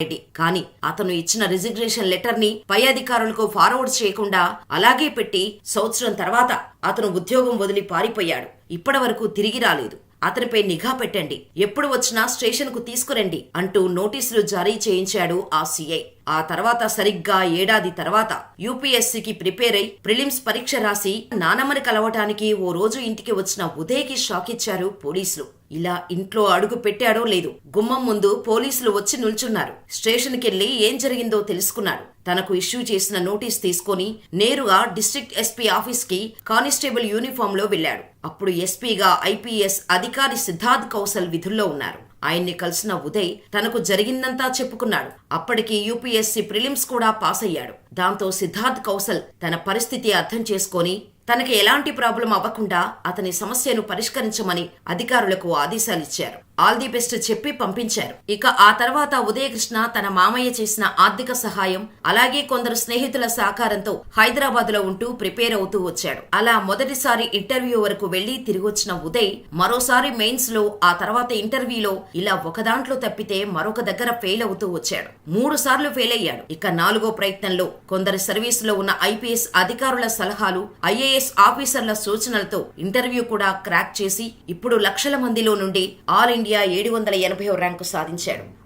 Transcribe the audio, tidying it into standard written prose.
రెడ్డి. కానీ అతను ఇచ్చిన రిజిగ్నేషన్ లెటర్ ని పై అధికారులకు ఫార్వర్డ్ చేయకుండా అలాగే పెట్టి సంవత్సరం తర్వాత అతను ఉద్యోగం వదిలి పారిపోయాడు. ఇప్పటి వరకు తిరిగి రాలేదు. అతనిపై నిఘా పెట్టండి, ఎప్పుడు వచ్చినా స్టేషన్ కు తీసుకురండి అంటూ నోటీసులు జారీ చేయించాడు ఆ సీఐ. ఆ తర్వాత సరిగ్గా ఏడాది తర్వాత యూపీఎస్సీకి ప్రిపేర్ అయి ప్రిలిమ్స్ పరీక్ష రాసి నానమ్మని కలవటానికి ఓ రోజు ఇంటికి వచ్చిన ఉదయ్కి షాక్ ఇచ్చారు పోలీసులు. ఇలా ఇంట్లో అడుగు పెట్టాడో లేదు, గుమ్మం ముందు పోలీసులు వచ్చి నిల్చున్నారు. స్టేషన్కెళ్లి ఏం జరిగిందో తెలుసుకున్నాడు. తనకు ఇష్యూ చేసిన నోటీస్ తీసుకుని నేరుగా డిస్ట్రిక్ట్ ఎస్పీ ఆఫీస్ కి కానిస్టేబుల్ యూనిఫామ్ లో వెళ్లాడు. అప్పుడు ఎస్పీగా ఐపీఎస్ అధికారి సిద్ధార్థ్ కౌశల్ విధుల్లో ఉన్నారు. ఆయన్ని కలిసిన ఉదయ్ తనకు జరిగిందంతా చెప్పుకున్నాడు. అప్పటికి యూపీఎస్సీ ప్రిలిమ్స్ కూడా పాస్ అయ్యాడు. దాంతో సిద్ధార్థ్ కౌశల్ తన పరిస్థితి అర్థం చేసుకొని తనకి ఎలాంటి ప్రాబ్లం అవ్వకుండా అతని సమస్యను పరిష్కరించమని అధికారులకు ఆదేశాలిచ్చారు. ఆల్ ది బెస్ట్ చెప్పి పంపించారు. ఇక ఆ తర్వాత ఉదయకృష్ణ తన మామయ్య చేసిన ఆర్థిక సహాయం అలాగే కొందరు స్నేహితుల సహకారంతో హైదరాబాద్ లో ఉంటూ ప్రిపేర్ అవుతూ వచ్చాడు. అలా మొదటిసారి ఇంటర్వ్యూ వరకు వెళ్లి తిరిగొచ్చిన ఉదయ్ మరోసారి మెయిన్స్ లో, ఆ తర్వాత ఇంటర్వ్యూలో ఇలా ఒక దాంట్లో తప్పితే మరొక దగ్గర ఫెయిల్ అవుతూ వచ్చాడు. 3 సార్లు ఫెయిల్ అయ్యాడు. ఇక 4వ ప్రయత్నంలో కొందరి సర్వీసులో ఉన్న ఐపీఎస్ అధికారుల సలహాలు, ఐఏఎస్ ఆఫీసర్ల సూచనలతో ఇంటర్వ్యూ కూడా క్రాక్ చేసి ఇప్పుడు లక్షల మందిలో నుండి ఆల్ ఇండియా 780వ ర్యాంకు సాధించాడు.